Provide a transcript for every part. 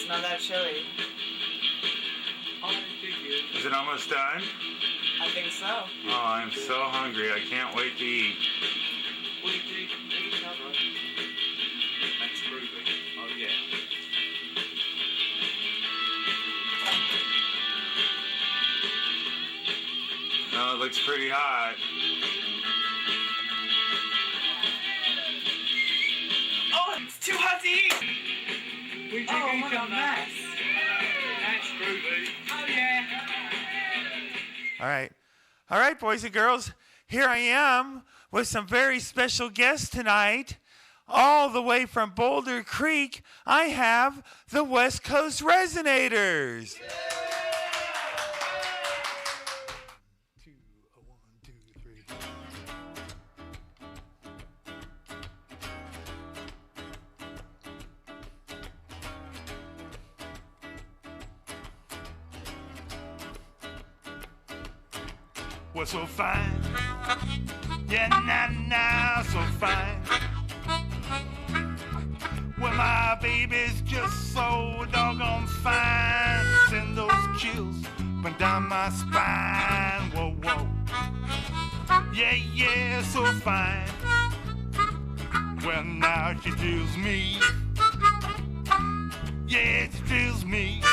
smell that chili. Is it almost done? I think so. Oh, I'm so hungry. I can't wait to eat. Well, you can eat each other. That's groovy. Oh, yeah. Oh, it looks pretty hot. Oh, it's too hot to eat! We dig Oh, each what a other. mess. That's groovy. Oh, yeah. All right, boys and girls. Here I am with some very special guests tonight. All the way from Boulder Creek, I have the West Coast Resonators. We're so fine, yeah, now, so fine. Well, my baby's just so doggone fine. Send those chills up down my spine. Whoa, whoa, yeah, so fine. Well, now she thrills me. Yeah, she thrills me.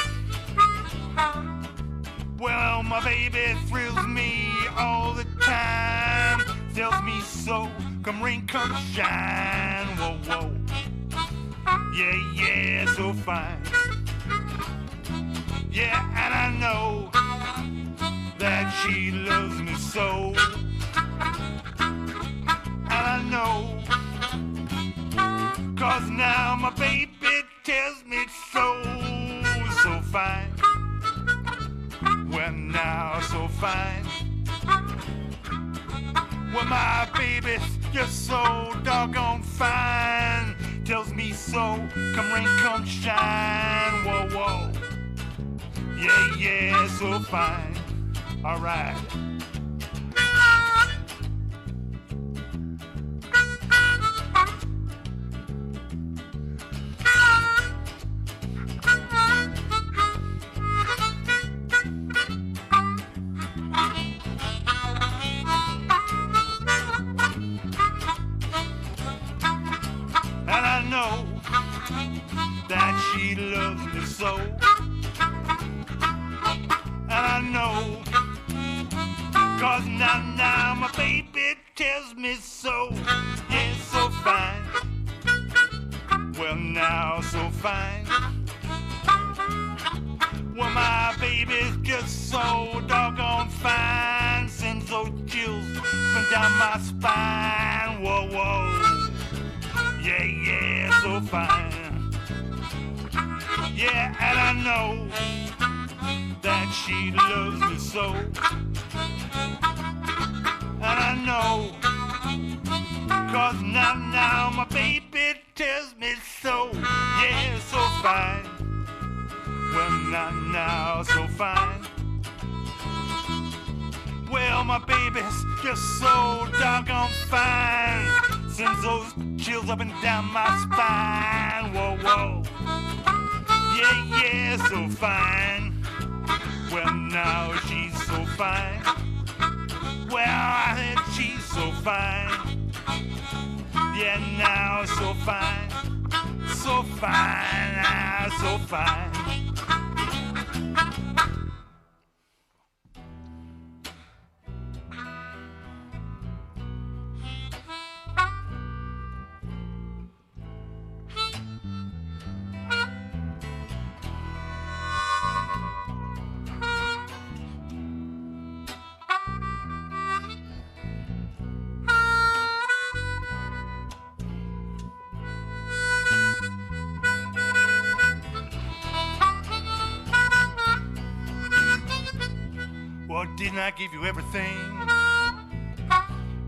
Well, my baby thrills me all the time. Tells me so, come rain, come shine. Whoa, whoa, yeah, so fine. Yeah, and I know that she loves me so. And I know, 'cause now my baby tells me so. So fine. Well, now so fine. Well, my baby's just so doggone fine. Tells me so, come rain, come shine. Whoa, whoa, yeah, so fine. All right. That she loves me so. And I know, 'cause now my baby tells me so. Yeah, so fine. Well, now so fine. Well, my baby's just so doggone fine. Sends those chills up down my spine. Whoa, whoa, yeah, so fine. Yeah, and I know that she loves me so. And I know, 'cause now my baby tells me so. Yeah, so fine. Well, now so fine. Well, my baby's just so doggone fine. Sends those chills up and down my spine. Whoa, whoa, yeah, so fine. Well, now she's so fine. Well, I said she's so fine. Yeah, now so fine. So fine, now so fine. Well, didn't I give you everything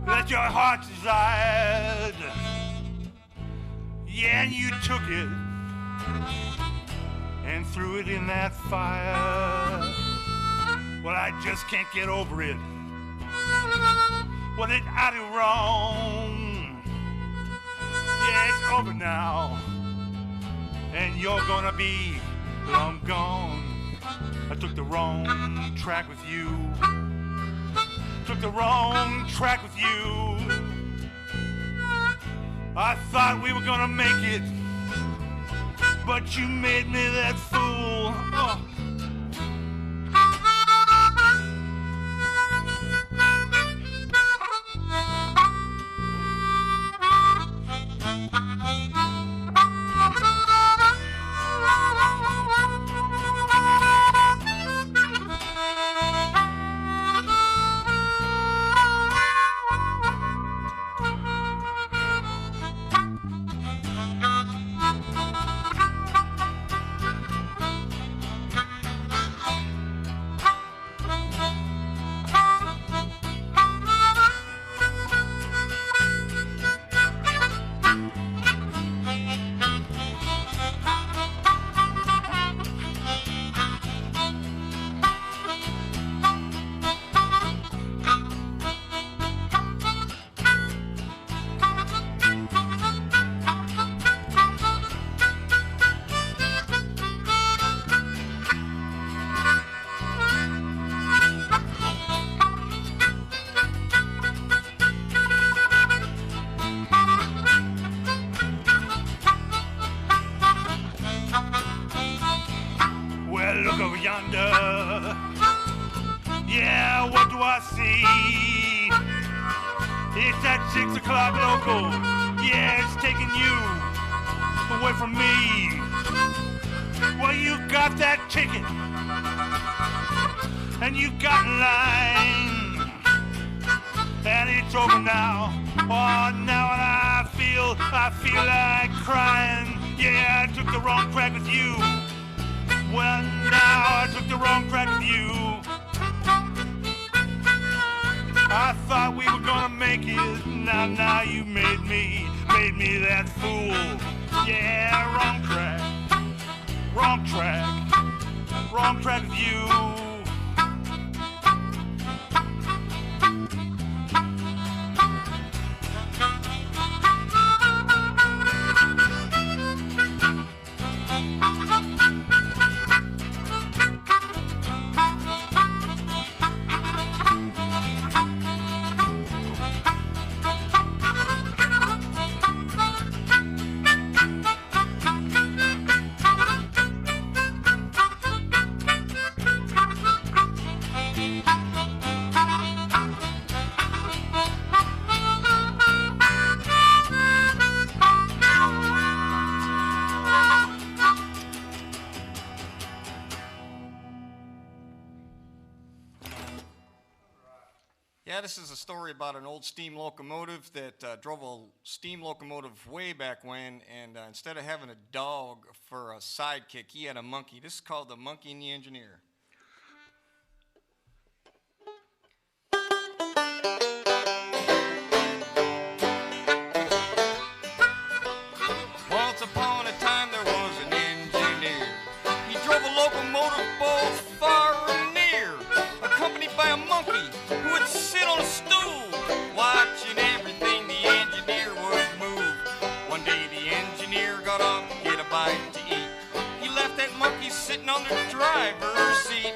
that your heart desired? Yeah, and you took it and threw it in that fire. Well, I just can't get over it. What did I do wrong? Yeah, it's over now. And you're gonna be Well, I'm gone. I took the wrong track with you. Took the wrong track with you. I thought we were gonna make it, but you made me that fool. Oh. Look over yonder. Yeah, what do I see? It's that 6 o'clock local. Yeah, it's taking you away from me. Well, you got that ticket, and you got in line, and it's over now. Oh, now I feel like crying. Yeah, I took the wrong track with you. Well, now I took the wrong track with you. I thought we were gonna make it. Now you made me that fool. Yeah, wrong track with you. Yeah, this is a story about an old steam locomotive that drove a steam locomotive way back when, and instead of having a dog for a sidekick, he had a monkey. This is called The Monkey and the Engineer. Once upon a time there was an engineer. He drove a locomotive both far and near, accompanied by a monkey who would sit on a stool, watching everything the engineer would move. One day the engineer got up to get a bite to eat. He left that monkey sitting on the driver's seat.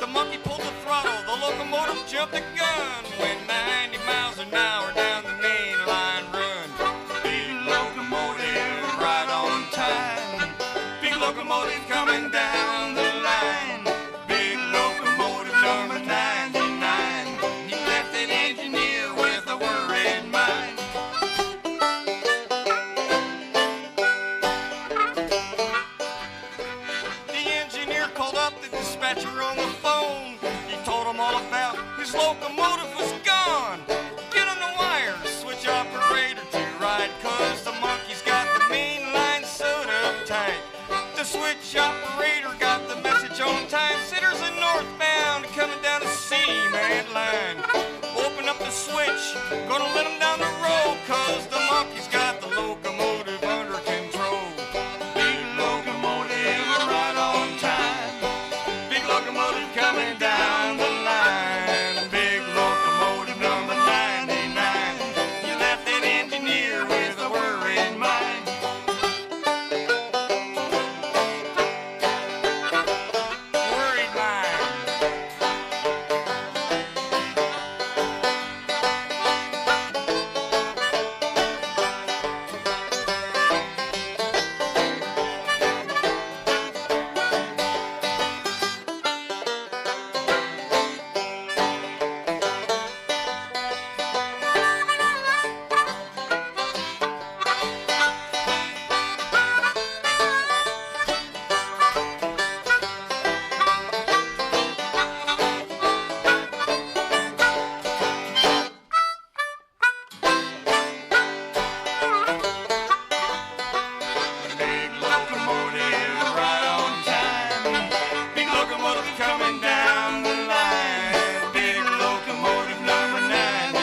The monkey pulled the throttle, the locomotive jumped the gun, went 90 miles an hour down the main line run. Big locomotive right on time, big locomotive coming down the line, big locomotive number 99. He left that engineer with a worried mind. The engineer called up the dispatcher on the phone. He told him all about his locomotive was gone. Get on the wire, switch operator to right, 'cause the monkey's got the main line sewed up tight. The switch operator got the message on time. Said there's a northbound coming down the cement line. Open up the switch, gonna let him down the road, 'cause the monkey's got the locomotive under control. Big locomotive right on time, big locomotive coming down the line, big locomotive number 99. You left that engineer with a worried mind. locomotive right on time. Big locomotive coming down the line. Big locomotive number 99.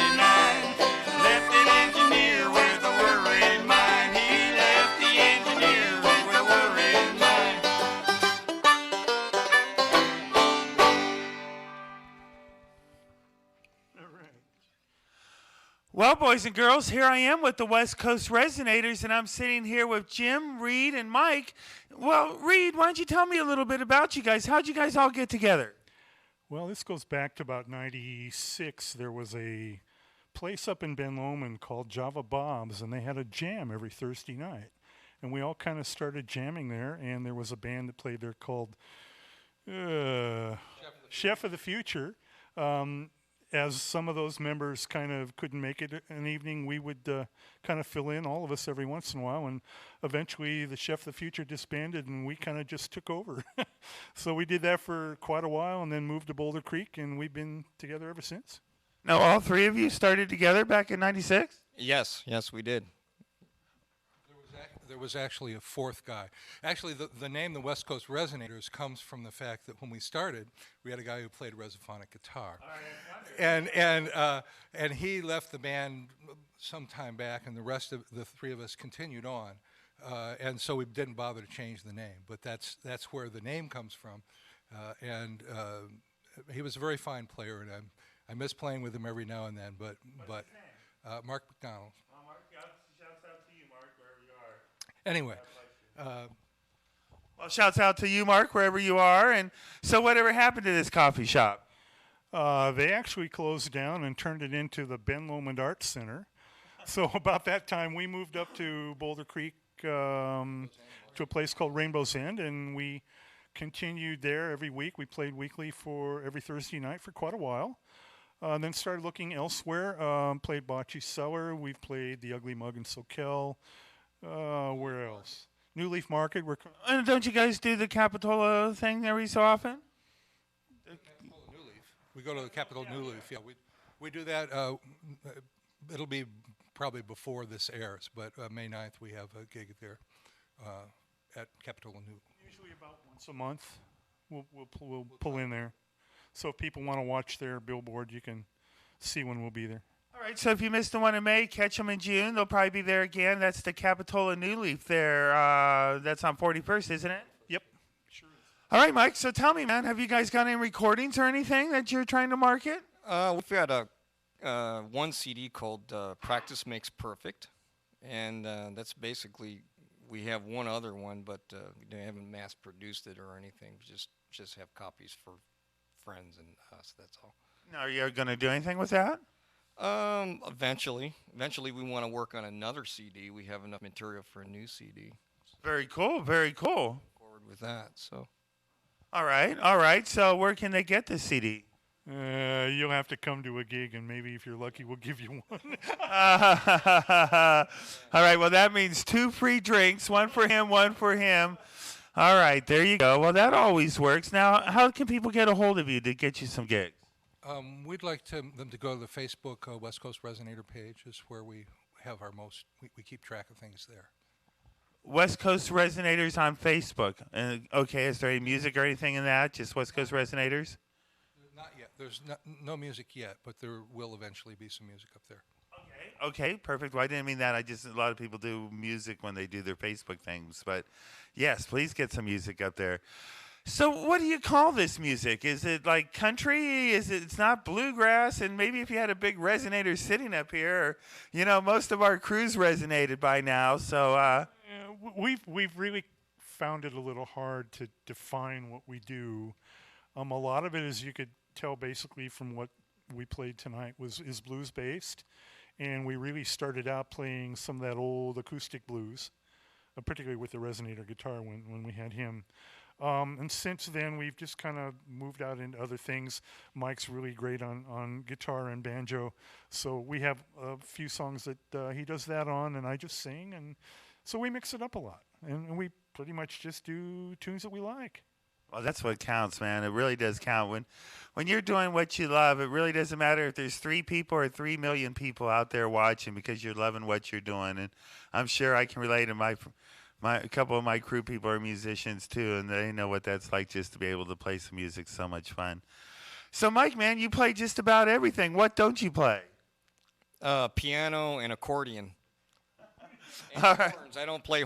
Left an engineer with a worried mind. He left the engineer with a worried mind. All right. Well, boys and girls, here I am with the West Coast Resonators, and I'm sitting here with Jim, Reed, and Mike. Well, Reed, why don't you tell me a little bit about you guys? How'd you guys all get together? Well, this goes back to about 96. There was a place up in Ben Lomond called Java Bob's, and they had a jam every Thursday night. And we all kind of started jamming there, and there was a band that played there called Chef of the Future. As some of those members kind of couldn't make it an evening, we would kind of fill in, all of us, every once in a while. And eventually the Chef of the Future disbanded, and we kind of just took over. So we did that for quite a while and then moved to Boulder Creek, and we've been together ever since. Now, all three of you started together back in 96? Yes, we did. There was actually a fourth guy. Actually, the name the West Coast Resonators comes from the fact that when we started, we had a guy who played resophonic guitar, and he left the band some time back, and the rest of the three of us continued on, and so we didn't bother to change the name. But that's where the name comes from, and he was a very fine player, and I miss playing with him every now and then. But Mark McDonald. Shouts out to you, Mark, wherever you are. Anyway, well, shouts out to you, Mark, wherever you are. And so whatever happened to this coffee shop? They actually closed down and turned it into the Ben Lomond Arts Center. So about that time, we moved up to Boulder Creek to a place called Rainbow's End, and we continued there every week. We played weekly for every Thursday night for quite a while. Then started looking elsewhere. Played Bocce Cellar. We've played the Ugly Mug in Soquel. Where else? New Leaf Market. Don't you guys do the Capitola thing every so often? New Leaf. We go to the Capitol New Leaf. Yeah, we do that. It'll be probably before this airs, but May 9th we have a gig there at Capitol New. Usually about once a month. We'll pull in there. So if people want to watch their billboard, you can see when we'll be there. All right, so if you missed the one in May, catch them in June. They'll probably be there again. That's the Capitola New Leaf there. That's on 41st, isn't it? Yep. Sure is. All right, Mike, so tell me, man, have you guys got any recordings or anything that you're trying to market? We've got one CD called Practice Makes Perfect, and that's basically, we have one other one, but we haven't mass-produced it or anything. We just have copies for friends and us, that's all. Now, are you going to do anything with that? Eventually we want to work on another CD. We have enough material for a new CD. Very cool, very cool. Forward with that, so. All right. So where can they get this CD? You'll have to come to a gig, and maybe if you're lucky, we'll give you one. All right, well, that means 2 free drinks, one for him, one for him. All right, there you go. Well, that always works. Now, how can people get a hold of you to get you some gigs? We'd like them to go to the Facebook West Coast Resonator page. Is where we have our we keep track of things there. West Coast Resonators on Facebook. Okay, is there any music or anything in that? Just West Coast Resonators? Not yet. There's no music yet, but there will eventually be some music up there. Okay, perfect. Well, I didn't mean that. A lot of people do music when they do their Facebook things. But yes, please get some music up there. So what do you call this music? Is it like country? It's not bluegrass? And maybe if you had a big resonator sitting up here, or, most of our crews resonated by now. So we've really found it a little hard to define what we do. A lot of it, as you could tell basically from what we played tonight, is blues based. And we really started out playing some of that old acoustic blues, particularly with the resonator guitar when we had him. And since then, we've just kind of moved out into other things. Mike's really great on guitar and banjo. So we have a few songs that he does that on, and I just sing. And so we mix it up a lot. And we pretty much just do tunes that we like. Well, that's what counts, man. It really does count. When you're doing what you love, it really doesn't matter if there's 3 people or 3 million people out there watching because you're loving what you're doing. And I'm sure I can relate to my a couple of my crew people are musicians too, and they know what that's like just to be able to play some music. So much fun. So, Mike, man, you play just about everything. What don't you play? Piano and accordion. And All right. horns. I don't play